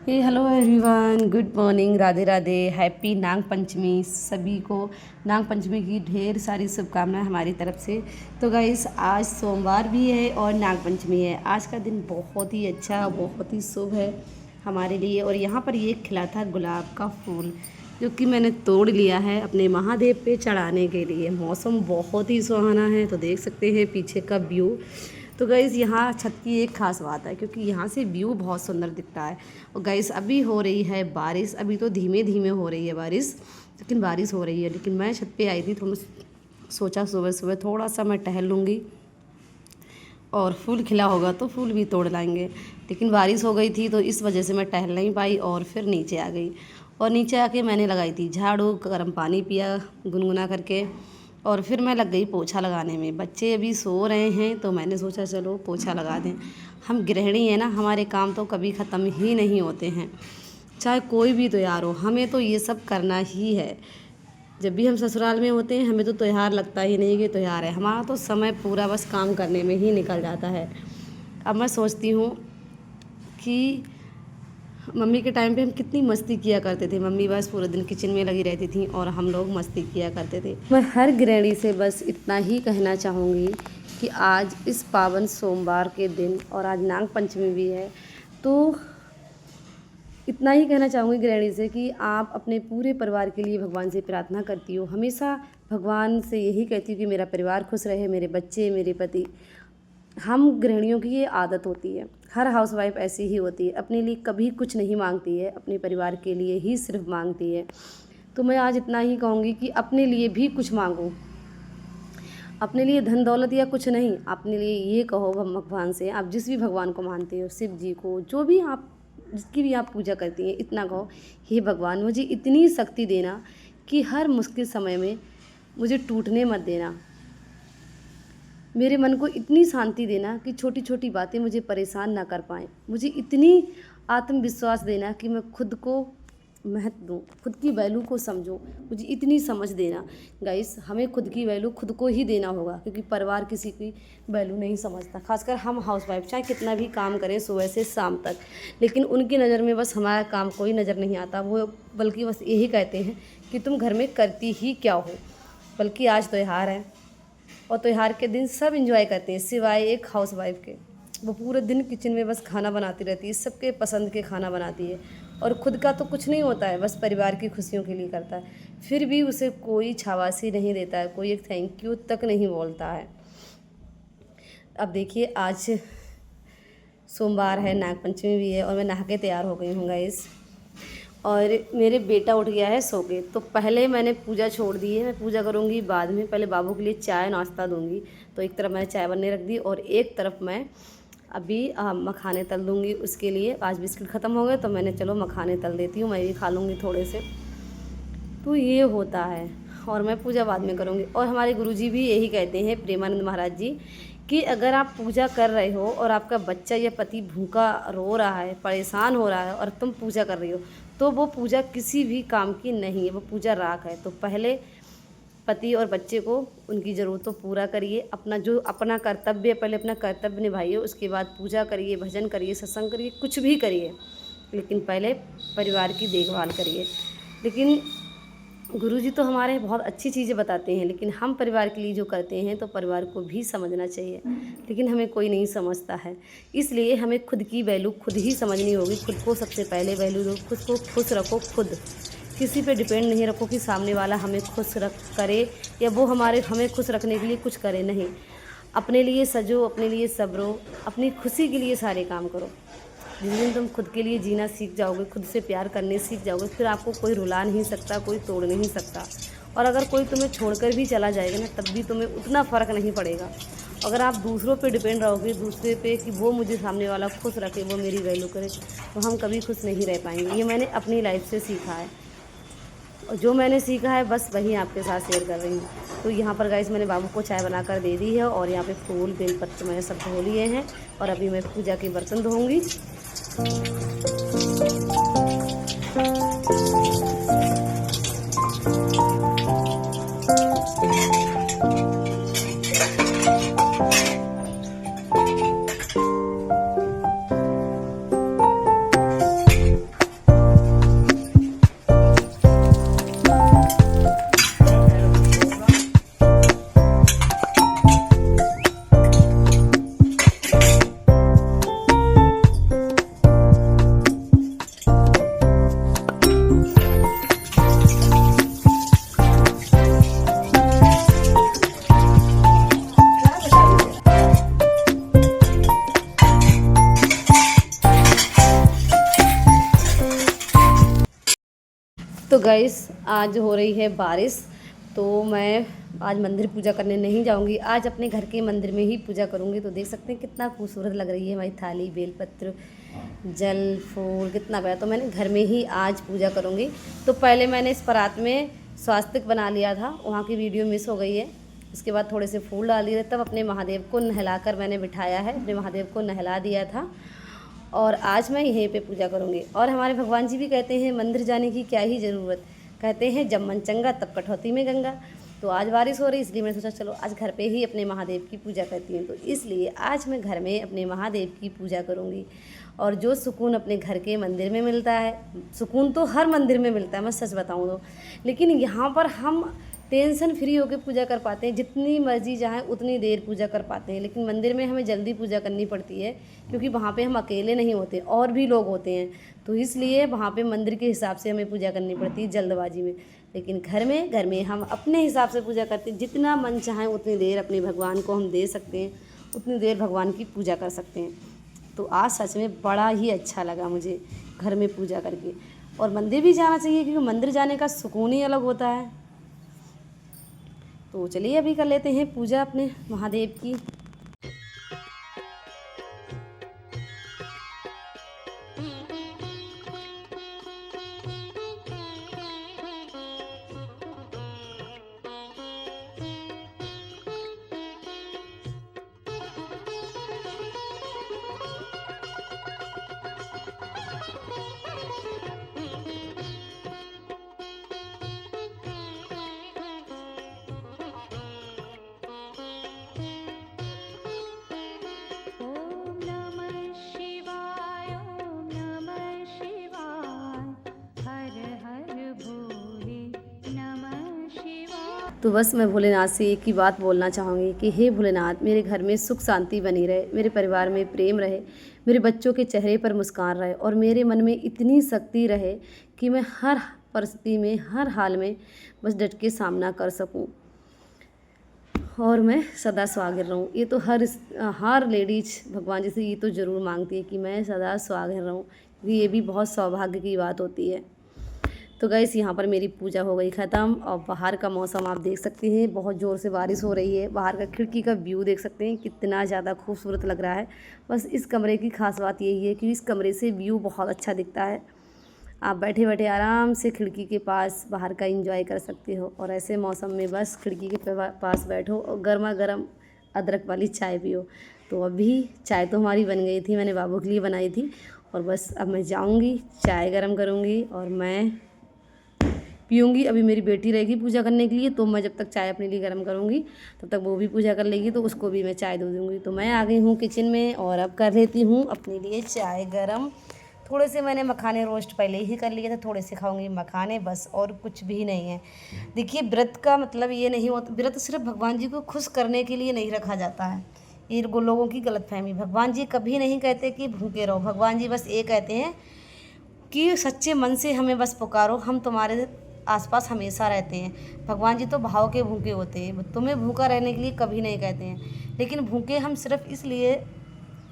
Hello everyone, good morning, Radhe Radhe, happy Nag Panchami. सभी को नाग पंचमी की ढेर सारी शुभकामनाएं हमारी तरफ से। तो गाइस, आज सोमवार भी है और नाग पंचमी है। आज का दिन बहुत ही अच्छा, बहुत ही शुभ है हमारे लिए। और यहाँ पर ये खिला था गुलाब का फूल, जो कि मैंने तोड़ लिया है अपने महादेव पे चढ़ाने के लिए। मौसम बहुत ही सुहाना है, तो देख सकते हैं पीछे का व्यू। तो गाइज़, यहाँ छत की एक ख़ास बात है, क्योंकि यहाँ से व्यू बहुत सुंदर दिखता है। और गाइज़, अभी हो रही है बारिश। अभी तो धीमे धीमे हो रही है बारिश, लेकिन बारिश हो रही है। लेकिन मैं छत पे आई थी, तो मैं सोचा सुबह सुबह थोड़ा सा मैं टहल लूँगी और फूल खिला होगा तो फूल भी तोड़ लाएंगे। लेकिन बारिश हो गई थी, तो इस वजह से मैं टहल नहीं पाई और फिर नीचे आ गई। और नीचे आके मैंने लगाई थी झाड़ू, गर्म पानी पिया गुनगुना करके, और फिर मैं लग गई पोछा लगाने में। बच्चे अभी सो रहे हैं, तो मैंने सोचा चलो पोछा लगा दें। हम गृहिणी हैं ना, हमारे काम तो कभी ख़त्म ही नहीं होते हैं, चाहे कोई भी त्योहार हो, हमें तो ये सब करना ही है। जब भी हम ससुराल में होते हैं, हमें तो त्यौहार लगता ही नहीं कि त्यौहार है। हमारा तो समय पूरा बस काम करने में ही निकल जाता है। अब मैं सोचती हूँ कि मम्मी के टाइम पे हम कितनी मस्ती किया करते थे। मम्मी बस पूरे दिन किचन में लगी रहती थी और हम लोग मस्ती किया करते थे। मैं हर गृहिणी से बस इतना ही कहना चाहूँगी कि आज इस पावन सोमवार के दिन, और आज नाग पंचमी भी है, तो इतना ही कहना चाहूँगी गृहिणी से कि आप अपने पूरे परिवार के लिए भगवान से प्रार्थना करती हो। हमेशा भगवान से यही कहती हूँ कि मेरा परिवार खुश रहे, मेरे बच्चे, मेरे पति। हम गृहिणियों की ये आदत होती है, हर हाउसवाइफ ऐसी ही होती है, अपने लिए कभी कुछ नहीं मांगती है, अपने परिवार के लिए ही सिर्फ मांगती है। तो मैं आज इतना ही कहूँगी कि अपने लिए भी कुछ मांगो। अपने लिए धन दौलत या कुछ नहीं, अपने लिए ये कहो भगवान से, आप जिस भी भगवान को मानते हो, शिव जी को, जो भी आप, जिसकी भी आप पूजा करती हैं, इतना कहो, हे भगवान, मुझे इतनी शक्ति देना कि हर मुश्किल समय में मुझे टूटने मत देना। मेरे मन को इतनी शांति देना कि छोटी छोटी बातें मुझे परेशान ना कर पाएँ। मुझे इतनी आत्मविश्वास देना कि मैं खुद को महत्व दूँ, खुद की वैल्यू को समझूँ। मुझे इतनी समझ देना। गाइस, हमें खुद की वैल्यू खुद को ही देना होगा, क्योंकि परिवार किसी की वैल्यू नहीं समझता। खासकर हम हाउसवाइफ चाहे कितना भी काम करें सुबह से शाम तक, लेकिन उनकी नज़र में बस हमारा काम कोई नज़र नहीं आता। वो बल्कि बस यही कहते हैं कि तुम घर में करती ही क्या हो। बल्कि आज त्यौहार है, और त्यौहार के दिन सब एंजॉय करते हैं सिवाय एक हाउसवाइफ के। वो पूरे दिन किचन में बस खाना बनाती रहती है, सबके पसंद के खाना बनाती है, और खुद का तो कुछ नहीं होता है, बस परिवार की खुशियों के लिए करता है। फिर भी उसे कोई शाबाशी नहीं देता है, कोई एक थैंक यू तक नहीं बोलता है। अब देखिए, आज सोमवार है, नाग पंचमी भी है, और मैं नहा के तैयार हो गई हूँ गाइस। और मेरे बेटा उठ गया है सो के, तो पहले मैंने पूजा छोड़ दी है। मैं पूजा करूँगी बाद में, पहले बाबू के लिए चाय नाश्ता दूँगी। तो एक तरफ मैंने चाय बनने रख दी, और एक तरफ मैं अभी मखाने तल दूँगी उसके लिए। आज बिस्किट ख़त्म हो गए, तो मैंने चलो मखाने तल देती हूँ, मैं भी खा लूँगी थोड़े से। तो ये होता है, और मैं पूजा बाद में करूँगी। और हमारे गुरुजी भी यही कहते हैं, प्रेमानंद महाराज जी, कि अगर आप पूजा कर रहे हो और आपका बच्चा या पति भूखा रो रहा है, परेशान हो रहा है, और तुम पूजा कर रही हो, तो वो पूजा किसी भी काम की नहीं है, वो पूजा राख है। तो पहले पति और बच्चे को उनकी ज़रूरतों पूरा करिए, अपना जो अपना कर्तव्य है, पहले अपना कर्तव्य निभाइए, उसके बाद पूजा करिए, भजन करिए, सत्संग करिए, कुछ भी करिए, लेकिन पहले परिवार की देखभाल करिए। लेकिन गुरुजी तो हमारे बहुत अच्छी चीज़ें बताते हैं, लेकिन हम परिवार के लिए जो करते हैं, तो परिवार को भी समझना चाहिए, लेकिन हमें कोई नहीं समझता है। इसलिए हमें खुद की वैल्यू खुद ही समझनी होगी। खुद को सबसे पहले वैल्यू दो, खुद को खुश रखो। खुद किसी पे डिपेंड नहीं रखो कि सामने वाला हमें खुश रख करे या वो हमें खुश रखने के लिए कुछ करे। नहीं, अपने लिए सजो, अपने लिए सबरो, अपनी खुशी के लिए सारे काम करो। जिस दिन तुम खुद के लिए जीना सीख जाओगे, खुद से प्यार करने सीख जाओगे, फिर आपको कोई रुला नहीं सकता, कोई तोड़ नहीं सकता। और अगर कोई तुम्हें छोड़कर भी चला जाएगा ना, तब भी तुम्हें उतना फ़र्क नहीं पड़ेगा। अगर आप दूसरों पे डिपेंड रहोगे, दूसरे पे कि वो मुझे सामने वाला खुश रखे, वो मेरी वैल्यू करे, तो हम कभी खुश नहीं रह पाएंगे। ये मैंने अपनी लाइफ से सीखा है, और जो मैंने सीखा है बस वही आपके साथ शेयर कर रही हूँ। तो यहाँ पर गाइस, मैंने बाबू को चाय बनाकर दे दी है, और यहाँ पे फूल बेलपत्र मैंने सब धो लिए हैं, और अभी मैं पूजा के बर्तन धोऊँगी। तो गाइस आज हो रही है बारिश, तो मैं आज मंदिर पूजा करने नहीं जाऊंगी। आज अपने घर के मंदिर में ही पूजा करूंगी। तो देख सकते हैं कितना खूबसूरत लग रही है हमारी थाली, बेलपत्र, जल, फूल, कितना प्यारा। तो मैंने घर में ही आज पूजा करूंगी। तो पहले मैंने इस परात में स्वास्तिक बना लिया था, वहाँ की वीडियो मिस हो गई है। उसके बाद थोड़े से फूल डाल दिए, तब अपने महादेव को नहलाकर मैंने बिठाया है, अपने महादेव को नहला दिया था। और आज मैं यहीं पे पूजा करूँगी। और हमारे भगवान जी भी कहते हैं मंदिर जाने की क्या ही ज़रूरत, कहते हैं जब मन चंगा तब कटौती में गंगा। तो आज बारिश हो रही, इसलिए मैंने सोचा चलो आज घर पे ही अपने महादेव की पूजा करती हूँ। तो इसलिए आज मैं घर में अपने महादेव की पूजा करूँगी। और जो सुकून अपने घर के मंदिर में मिलता है, सुकून तो हर मंदिर में मिलता है, मैं सच बताऊँ तो, लेकिन यहाँ पर हम टेंशन फ्री होकर पूजा कर पाते हैं। जितनी मर्जी चाहें उतनी देर पूजा कर पाते हैं, लेकिन मंदिर में हमें जल्दी पूजा करनी पड़ती है, क्योंकि वहाँ पे हम अकेले नहीं होते, और भी लोग होते हैं। तो इसलिए वहाँ पे मंदिर के हिसाब से हमें पूजा करनी पड़ती है जल्दबाजी में। लेकिन घर में हम अपने हिसाब से पूजा करते हैं। जितना मन चाहें उतनी देर अपने भगवान को हम दे सकते हैं, उतनी देर भगवान की पूजा कर सकते हैं। तो आज सच में बड़ा ही अच्छा लगा मुझे घर में पूजा करके। और मंदिर भी जाना चाहिए, क्योंकि मंदिर जाने का सुकून ही अलग होता है। तो चलिए अभी कर लेते हैं पूजा अपने महादेव की। तो बस मैं भोलेनाथ से एक ही बात बोलना चाहूँगी कि हे भोलेनाथ, मेरे घर में सुख शांति बनी रहे, मेरे परिवार में प्रेम रहे, मेरे बच्चों के चेहरे पर मुस्कान रहे, और मेरे मन में इतनी शक्ति रहे कि मैं हर परिस्थिति में, हर हाल में बस डट के सामना कर सकूं, और मैं सदा सुहागिन रहूं। ये तो हर लेडीज भगवान जी से ये तो ज़रूर मांगती है कि मैं सदा सुहागिन रहूं, क्योंकि ये भी बहुत सौभाग्य की बात होती है। तो गाइस यहाँ पर मेरी पूजा हो गई ख़त्म, और बाहर का मौसम आप देख सकते हैं, बहुत ज़ोर से बारिश हो रही है। बाहर का खिड़की का व्यू देख सकते हैं कितना ज़्यादा खूबसूरत लग रहा है। बस इस कमरे की खास बात यही है कि इस कमरे से व्यू बहुत अच्छा दिखता है। आप बैठे बैठे आराम से खिड़की के पास बाहर का एंजॉय कर सकते हो, और ऐसे मौसम में बस खिड़की के पास बैठो और गर्मा गर्म अदरक वाली चाय पियो। तो अभी चाय तो हमारी बन गई थी, मैंने बाबू के लिए बनाई थी, और बस अब मैं जाऊँगी चाय गर्म करूँगी और मैं पीऊँगी। अभी मेरी बेटी रहेगी पूजा करने के लिए, तो मैं जब तक चाय अपने लिए गर्म करूँगी तब तक वो भी पूजा कर लेगी, तो उसको भी मैं चाय दे दूँगी। तो मैं आ गई हूँ किचन में, और अब कर लेती हूँ अपने लिए चाय गर्म। थोड़े से मैंने मखाने रोस्ट पहले ही कर लिए थे, थोड़े से खाऊंगी मखाने, बस और कुछ भी नहीं है। देखिए, व्रत का मतलब ये नहीं होता, व्रत सिर्फ भगवान जी को खुश करने के लिए नहीं रखा जाता है। ये लोगों की गलतफहमी। भगवान जी कभी नहीं कहते कि भूखे रहो। भगवान जी बस ये कहते हैं कि सच्चे मन से हमें बस पुकारो, हम तुम्हारे आसपास हमेशा रहते हैं। भगवान जी तो भाव के भूखे होते हैं, तुम्हें भूखा रहने के लिए कभी नहीं कहते हैं। लेकिन भूखे हम सिर्फ इसलिए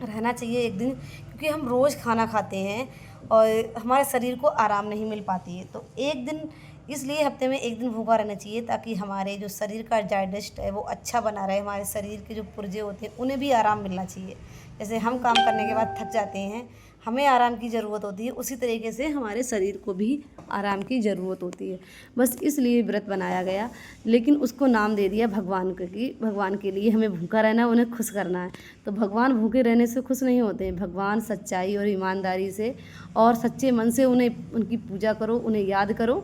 रहना चाहिए एक दिन, क्योंकि हम रोज़ खाना खाते हैं और हमारे शरीर को आराम नहीं मिल पाती है। तो एक दिन, इसलिए हफ्ते में एक दिन भूखा रहना चाहिए, ताकि हमारे जो शरीर का डाइजेस्ट है वो अच्छा बना रहे। हमारे शरीर के जो पुर्जे होते हैं उन्हें भी आराम मिलना चाहिए। जैसे हम काम करने के बाद थक जाते हैं, हमें आराम की ज़रूरत होती है, उसी तरीके से हमारे शरीर को भी आराम की ज़रूरत होती है। बस इसलिए व्रत बनाया गया, लेकिन उसको नाम दे दिया भगवान को, कि भगवान के लिए हमें भूखा रहना है, उन्हें खुश करना है। तो भगवान भूखे रहने से खुश नहीं होते हैं। भगवान सच्चाई और ईमानदारी से और सच्चे मन से उनकी पूजा करो, उन्हें याद करो,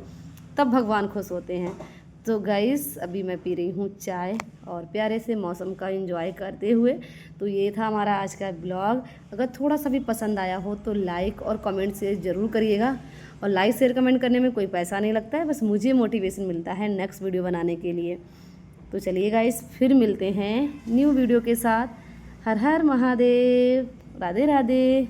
तब भगवान खुश होते हैं। तो गाइस अभी मैं पी रही हूँ चाय, और प्यारे से मौसम का एंजॉय करते हुए। तो ये था हमारा आज का ब्लॉग। अगर थोड़ा सा भी पसंद आया हो तो लाइक और कमेंट शेयर ज़रूर करिएगा। और लाइक शेयर कमेंट करने में कोई पैसा नहीं लगता है, बस मुझे मोटिवेशन मिलता है नेक्स्ट वीडियो बनाने के लिए। तो चलिए गाइस, फिर मिलते हैं न्यू वीडियो के साथ। हर हर महादेव, राधे राधे।